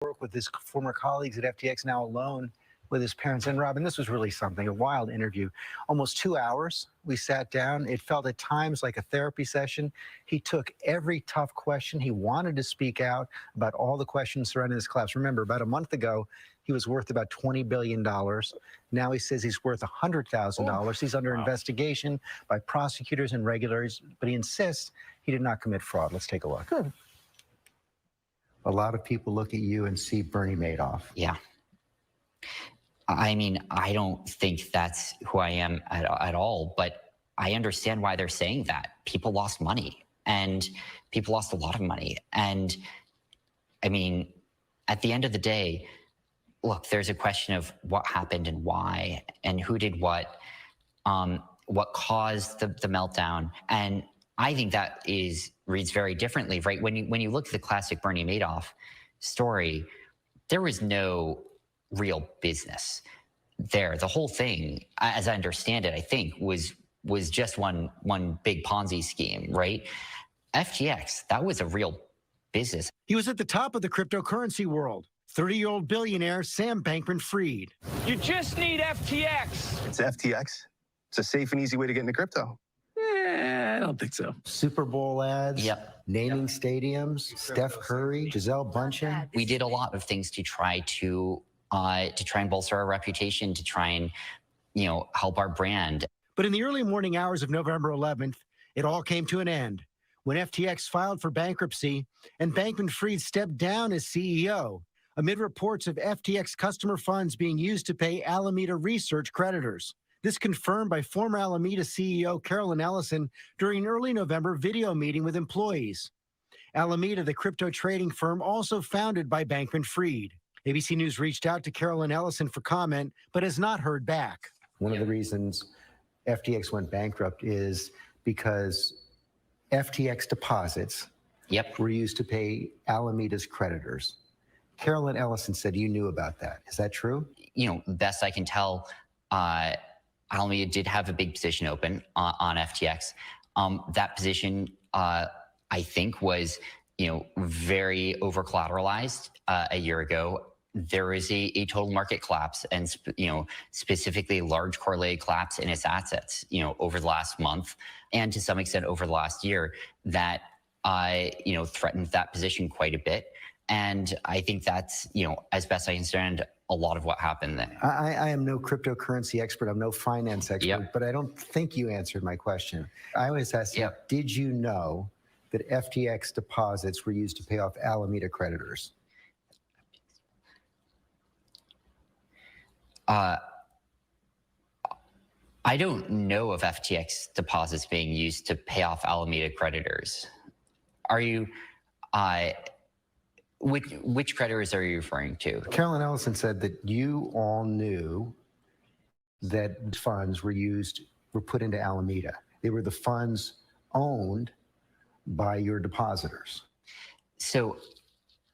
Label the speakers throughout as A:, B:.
A: work with his former colleagues at FTX, now alone with his parents. And Robin, this was really something, a wild interview. Almost 2 hours we sat down. It felt at times like a therapy session. He took every tough question. He wanted to speak out about all the questions surrounding this collapse. Remember, about a month ago, he was worth about $20 billion. Now he says he's worth $100,000. He's under investigation by prosecutors and regulators, but he insists he did not commit fraud. Let's take a look.
B: Good.
A: A lot of people look at you and see Bernie Madoff.
B: Yeah. I mean, I don't think that's who I am at all, but I understand why they're saying that. People lost money, and people lost a lot of money. And I mean, at the end of the day, look, there's a question of what happened and why, and who did what caused the meltdown. And I think that reads very differently, right? When you look at the classic Bernie Madoff story, there was no real business there. The whole thing, as I understand it, I think was just one big Ponzi scheme, right? FTX, that was a real business.
A: He was at the top of the cryptocurrency world. 30-year-old billionaire Sam Bankman-Fried.
C: You just need FTX.
D: It's FTX. It's a safe and easy way to get into crypto.
C: I don't think so.
A: Super Bowl ads, naming stadiums, Steph Curry, Gisele Bundchen.
B: We did a lot of things to try and bolster our reputation, to try and, help our brand.
A: But in the early morning hours of November 11th, it all came to an end when FTX filed for bankruptcy and Bankman-Fried stepped down as CEO amid reports of FTX customer funds being used to pay Alameda Research creditors. This confirmed by former Alameda CEO Carolyn Ellison during an early November video meeting with employees. Alameda, the crypto trading firm, also founded by Bankman-Fried. ABC News reached out to Carolyn Ellison for comment, but has not heard back. One of the reasons FTX went bankrupt is because FTX deposits were used to pay Alameda's creditors. Carolyn Ellison said you knew about that. Is that true?
B: Best I can tell, Alameda did have a big position open on FTX. That position, I think, was very over collateralized a year ago. There was a total market collapse, and specifically a large correlated collapse in its assets over the last month, and to some extent over the last year, that threatened that position quite a bit. And I think that's as best I understand, a lot of what happened there.
A: I am no cryptocurrency expert. I'm no finance expert, but I don't think you answered my question. I always ask you, did you know that FTX deposits were used to pay off Alameda creditors?
B: I don't know of FTX deposits being used to pay off Alameda creditors. Are you, which creditors are you referring to?
A: Carolyn Ellison said that you all knew that funds were put into Alameda. They were the funds owned by your depositors.
B: So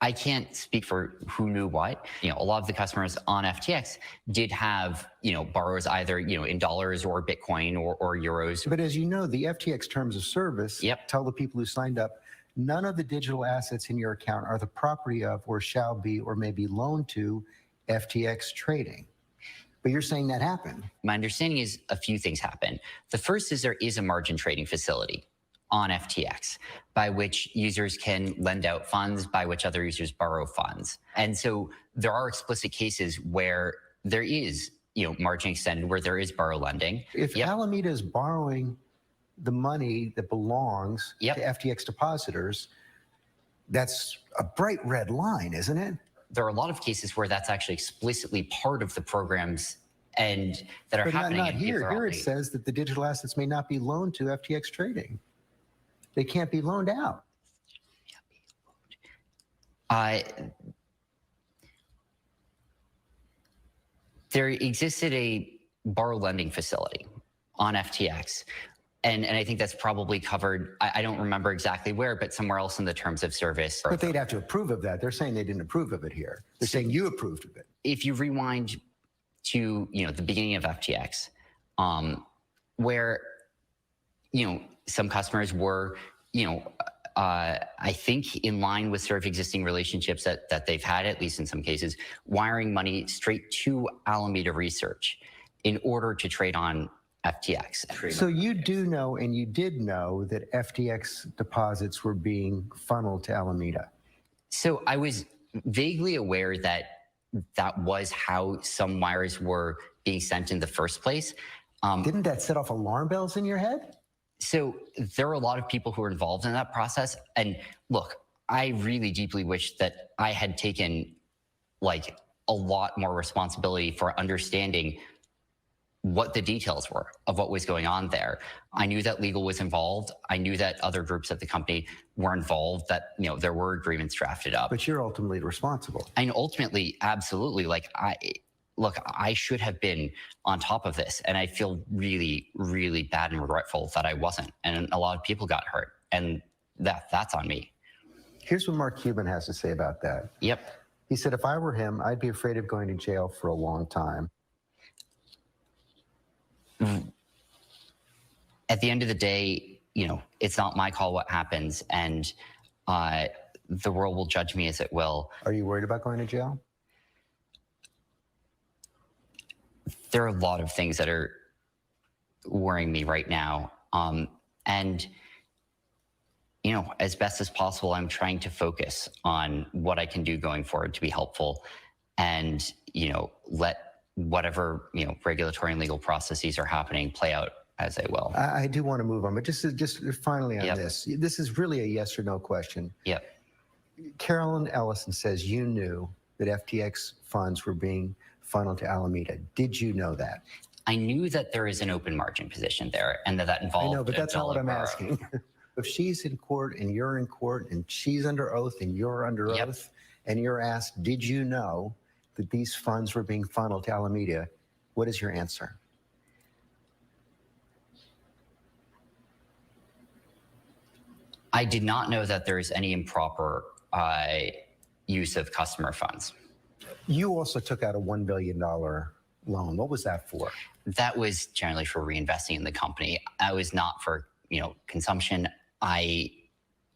B: I can't speak for who knew what. A lot of the customers on FTX did have, borrows either, in dollars or Bitcoin or euros.
A: But as you know, the FTX terms of service tell the people who signed up, none of the digital assets in your account are the property of or shall be or may be loaned to FTX trading. But you're saying that happened.
B: My understanding is a few things happened. The first is there is a margin trading facility on FTX by which users can lend out funds, by which other users borrow funds. And so there are explicit cases where there is, margin extended, where there is borrow lending.
A: If Alameda is borrowing the money that belongs to FTX depositors, that's a bright red line, isn't it?
B: There are a lot of cases where that's actually explicitly part of the programs and that are happening.
A: Not here. Here it says that the digital assets may not be loaned to FTX trading. They can't be loaned out.
B: There existed a borrow lending facility on FTX. And I think that's probably covered, I don't remember exactly where, but somewhere else in the terms of service.
A: But they'd have to approve of that. They're saying they didn't approve of it here. They're saying you approved of it.
B: If you rewind to, the beginning of FTX, where, some customers were, I think in line with sort of existing relationships that they've had, at least in some cases, wiring money straight to Alameda Research in order to trade on FTX.
A: So you do know, and you did know, that FTX deposits were being funneled to Alameda.
B: So I was vaguely aware that that was how some wires were being sent in the first place.
A: Didn't that set off alarm bells in your head?
B: So there are a lot of people who are involved in that process. And look, I really deeply wish that I had taken like a lot more responsibility for understanding what the details were of what was going on there. I knew that legal was involved. I knew that other groups at the company were involved, that, you know, there were agreements drafted up.
A: But you're ultimately responsible.
B: And ultimately, absolutely, like I should have been on top of this. And I feel really, really bad and regretful that I wasn't. And a lot of people got hurt. And that's on me.
A: Here's what Mark Cuban has to say about that.
B: Yep.
A: He said, if I were him, I'd be afraid of going to jail for a long time.
B: At the end of the day, you know, it's not my call what happens. And the world will judge me as it will.
A: Are you worried about going to jail?
B: There are a lot of things that are worrying me right now. And, you know, as best as possible, I'm trying to focus on what I can do going forward to be helpful and, you know, let whatever, you know, regulatory and legal processes are happening play out as they will.
A: I do want to move on, but just finally on
B: Yep.
A: this. This is really a yes or no question.
B: Yep.
A: Carolyn Ellison says you knew that FTX funds were being funneled to Alameda. Did you know that?
B: I knew that there is an open margin position there and that involved.
A: I know, but that's not what I'm
B: dollar-
A: asking. If she's in court and you're in court and she's under oath and you're under
B: Yep.
A: oath and you're asked, did you know that these funds were being funneled to Alameda? What is your answer?
B: I did not know that there is any improper use of customer funds.
A: You also took out a $1 billion loan. What was that for?
B: That was generally for reinvesting in the company. I was not for, you know, consumption.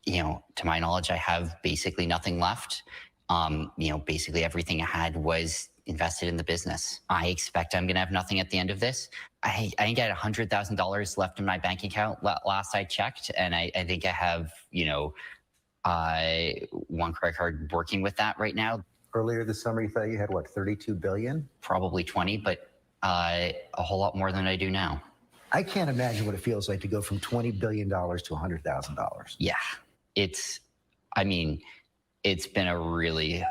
B: You know, to my knowledge, I have basically nothing left. You know, basically everything I had was invested in the business. I expect I'm going to have nothing at the end of this. I think I had $100,000 left in my bank account last I checked. And I think I have, you know, one credit card working with that right now.
A: Earlier this summer, you thought you had, what, 32 billion?
B: Probably 20, but a whole lot more than I do now.
A: I can't imagine what it feels like to go from $20 billion to $100,000.
B: Yeah, I mean, it's been a really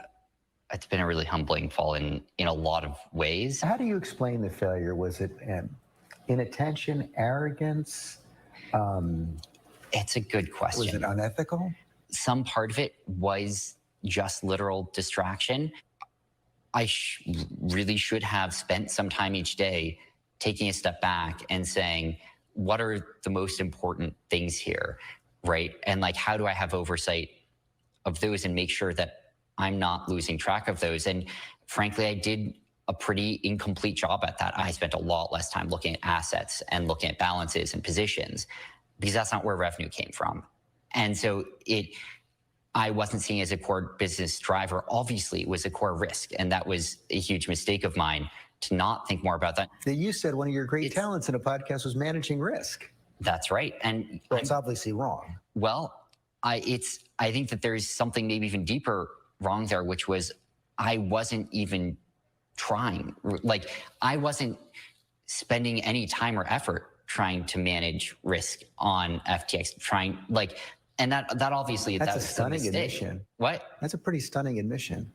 B: humbling fall in a lot of ways.
A: How do you explain the failure? Was it inattention, arrogance?
B: It's a good question.
A: Was it unethical?
B: Some part of it was just literal distraction. I really should have spent some time each day taking a step back and saying, what are the most important things here, right? And like, how do I have oversight of those and make sure that I'm not losing track of those? And frankly, I did a pretty incomplete job at that. I spent a lot less time looking at assets and looking at balances and positions because that's not where revenue came from. And so I wasn't seeing it as a core business driver. Obviously, it was a core risk. And that was a huge mistake of mine to not think more about that.
A: You said one of your great talents in a podcast was managing risk.
B: That's right. And
A: Well, it's obviously wrong.
B: well, I think that there's something maybe even deeper wrong there, which was I wasn't even trying. Like, I wasn't spending any time or effort trying to manage risk on FTX, and that obviously
A: That's a
B: was
A: stunning
B: mistake.
A: admission.
B: What?
A: That's a pretty stunning admission.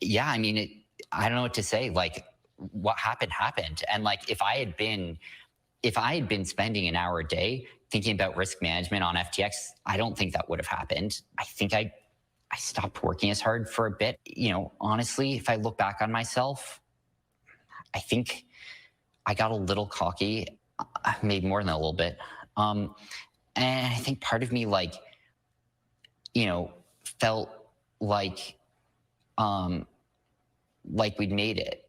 B: Yeah, I mean, I don't know what to say. Like, what happened. And like, if I had been spending an hour a day thinking about risk management on FTX, I don't think that would have happened. I think I stopped working as hard for a bit. You know, honestly, if I look back on myself, I think I got a little cocky, maybe more than a little bit. And I think part of me, like, you know, felt like we'd made it.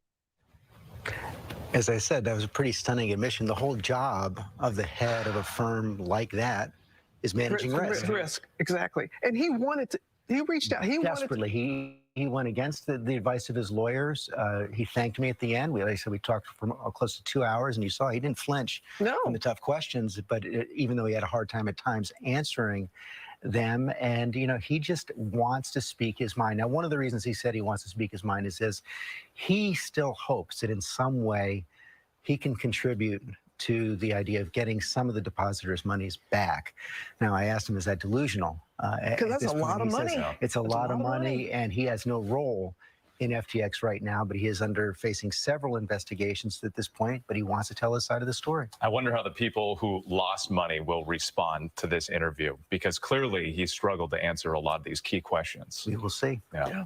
A: As I said, that was a pretty stunning admission. The whole job of the head of a firm like that is managing risk.
E: Exactly. And he wanted to. He reached out. He wanted to.
A: Desperately. He went against the advice of his lawyers. He thanked me at the end. Like I said, we talked for close to 2 hours, and you saw he didn't flinch
E: No.
A: from the tough questions, but even though he had a hard time at times answering them, and he just wants to speak his mind. Now, one of the reasons he said he wants to speak his mind is he still hopes that in some way he can contribute to the idea of getting some of the depositors' monies back. Now, I asked him, is that delusional?
E: Because that's a lot of money.
A: It's a lot of money, and he has no role in FTX right now, but he is facing several investigations at this point, but he wants to tell his side of the story.
F: I wonder how the people who lost money will respond to this interview, because clearly he struggled to answer a lot of these key questions.
A: We will see.
F: Yeah.